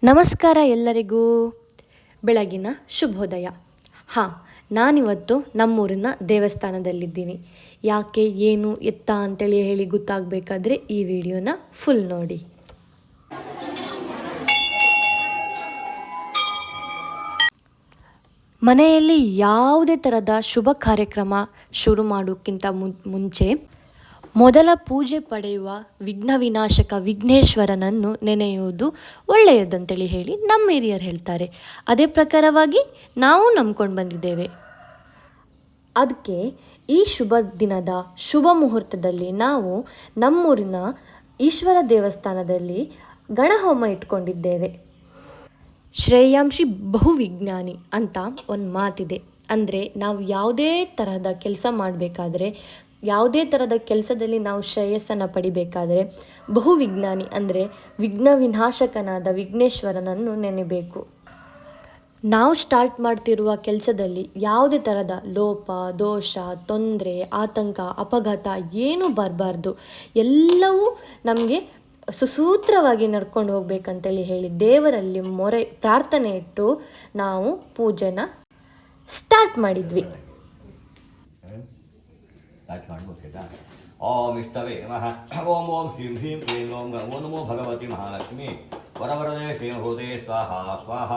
ನಮಸ್ಕಾರ ಎಲ್ಲರಿಗೂ, ಬೆಳಗಿನ ಶುಭೋದಯ. ನಾನಿವತ್ತು ನಮ್ಮೂರಿನ ದೇವಸ್ಥಾನದಲ್ಲಿದ್ದೀನಿ. ಯಾಕೆ, ಏನು, ಎತ್ತ ಅಂತೇಳಿ ಹೇಳಿ ಗೊತ್ತಾಗಬೇಕಾದ್ರೆ ಈ ವಿಡಿಯೋನ ಫುಲ್ ನೋಡಿ. ಮನೆಯಲ್ಲಿ ಯಾವುದೇ ಥರದ ಶುಭ ಕಾರ್ಯಕ್ರಮ ಶುರು ಮಾಡೋಕ್ಕಿಂತ ಮುಂಚೆ ಮೊದಲ ಪೂಜೆ ಪಡೆಯುವ ವಿಘ್ನ ವಿನಾಶಕ ವಿಘ್ನೇಶ್ವರನನ್ನು ನೆನೆಯುವುದು ಒಳ್ಳೆಯದಂತೇಳಿ ಹೇಳಿ ನಮ್ಮ ಹಿರಿಯರು ಹೇಳ್ತಾರೆ. ಅದೇ ಪ್ರಕಾರವಾಗಿ ನಾವು ನಂಬ್ಕೊಂಡು ಬಂದಿದ್ದೇವೆ. ಅದಕ್ಕೆ ಈ ಶುಭ ದಿನದ ಶುಭ ಮುಹೂರ್ತದಲ್ಲಿ ನಾವು ನಮ್ಮೂರಿನ ಈಶ್ವರ ದೇವಸ್ಥಾನದಲ್ಲಿ ಗಣಹೋಮ ಇಟ್ಕೊಂಡಿದ್ದೇವೆ. ಶ್ರೇಯಾಂಶಿ ಬಹುವಿಜ್ಞಾನಿ ಅಂತ ಒಂದು ಮಾತಿದೆ. ಅಂದರೆ ನಾವು ಯಾವುದೇ ತರಹದ ಕೆಲಸ ಮಾಡಬೇಕಾದ್ರೆ, ಯಾವುದೇ ಥರದ ಕೆಲಸದಲ್ಲಿ ನಾವು ಶ್ರೇಯಸ್ಸನ್ನು ಪಡಿಬೇಕಾದರೆ ಬಹುವಿಜ್ಞಾನಿ ಅಂದರೆ ವಿಘ್ನ ವಿನಾಶಕನಾದ ವಿಘ್ನೇಶ್ವರನನ್ನು ನೆನೆಬೇಕು. ನಾವು ಸ್ಟಾರ್ಟ್ ಮಾಡ್ತಿರುವ ಕೆಲಸದಲ್ಲಿ ಯಾವುದೇ ಥರದ ಲೋಪ, ದೋಷ, ತೊಂದರೆ, ಆತಂಕ, ಅಪಘಾತ ಏನೂ ಬರಬಾರ್ದು. ಎಲ್ಲವೂ ನಮಗೆ ಸುಸೂತ್ರವಾಗಿ ನಡ್ಕೊಂಡು ಹೋಗ್ಬೇಕಂತೇಳಿ ಹೇಳಿ ದೇವರಲ್ಲಿ ಪ್ರಾರ್ಥನೆ ಇಟ್ಟು ನಾವು ಪೂಜೆನ ಸ್ಟಾರ್ಟ್ ಮಾಡಿದ್ವಿ. ಓಂ ಇಷ್ಟವೇ ನಮಃ. ಓಂ ಓಂ ಶ್ರೀಂ ಹ್ರೀಂ ಕ್ಲೀಂ ಓಂ ಗಣೋ ನಮೋ ಭಗವತಿ ಮಹಾಲಕ್ಷ್ಮಿ ವರವರದೆ ಶ್ರೀಮಭೂತೆ ಸ್ವಾಹ ಸ್ವಾಹ.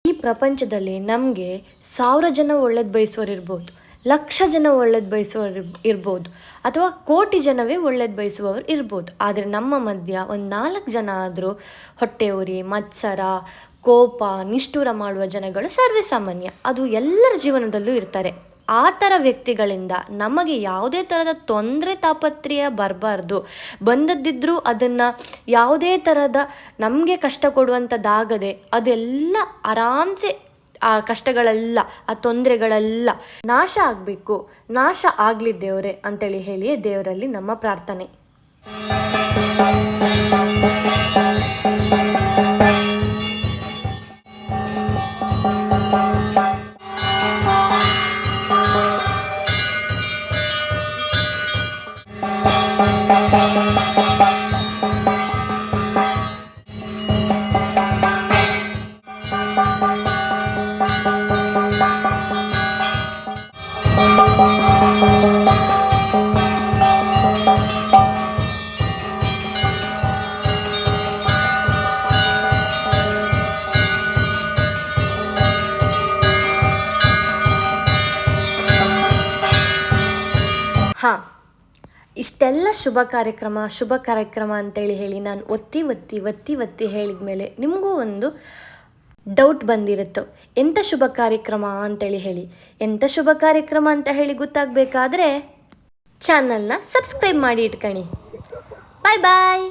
ಈ ಪ್ರಪಂಚದಲ್ಲಿ ನಮಗೆ 1000 ಜನ ಒಳ್ಳೇದು ಬಯಸೋರು ಇರ್ಬೋದು, 1,00,000 ಜನ ಒಳ್ಳೇದು ಬಯಸೋರು ಇರ್ಬೋದು, ಅಥವಾ ಕೋಟಿ ಜನವೇ ಒಳ್ಳೇದು ಬಯಸುವವರು ಇರ್ಬೋದು. ಆದರೆ ನಮ್ಮ ಮಧ್ಯ ಒಂದು 4 ಜನ ಆದರೂ ಹೊಟ್ಟೆ ಉರಿ, ಮತ್ಸರ, ಕೋಪ, ನಿಷ್ಠುರ ಮಾಡುವ ಜನಗಳು ಸರ್ವೇ ಸಾಮಾನ್ಯ. ಅದು ಎಲ್ಲರ ಜೀವನದಲ್ಲೂ ಇರ್ತಾರೆ. ಆ ಥರ ವ್ಯಕ್ತಿಗಳಿಂದ ನಮಗೆ ಯಾವುದೇ ಥರದ ತೊಂದರೆ ತಾಪತ್ರೆಯ ಬರಬಾರ್ದು. ಬಂದದ್ದಿದ್ರೂ ಅದನ್ನು ಯಾವುದೇ ಥರದ ನಮಗೆ ಕಷ್ಟ ಕೊಡುವಂಥದ್ದಾಗದೆ ಅದೆಲ್ಲ ಆರಾಮ್ಸೆ ಆ ಕಷ್ಟಗಳೆಲ್ಲ, ಆ ತೊಂದರೆಗಳೆಲ್ಲ ನಾಶ ಆಗಬೇಕು. ನಾಶ ಆಗಲಿ ದೇವರೇ ಅಂತೇಳಿ ಹೇಳಿಯೇ ದೇವರಲ್ಲಿ ನಮ್ಮ ಪ್ರಾರ್ಥನೆ. ಇಷ್ಟೆಲ್ಲ ಶುಭ ಕಾರ್ಯಕ್ರಮ ಅಂತೇಳಿ ಹೇಳಿ ನಾನು ಒತ್ತಿ ಹೇಳಿದ ಮೇಲೆ ನಿಮಗೂ ಒಂದು ಡೌಟ್ ಬಂದಿರುತ್ತೋ, ಎಂಥ ಶುಭ ಕಾರ್ಯಕ್ರಮ ಅಂತೇಳಿ ಹೇಳಿ. ಎಂಥ ಶುಭ ಕಾರ್ಯಕ್ರಮ ಅಂತ ಹೇಳಿ ಗೊತ್ತಾಗಬೇಕಾದ್ರೆ ಚಾನಲ್ನ ಸಬ್ಸ್ಕ್ರೈಬ್ ಮಾಡಿ ಇಟ್ಕೊಳ್ಳಿ. ಬಾಯ್ ಬಾಯ್.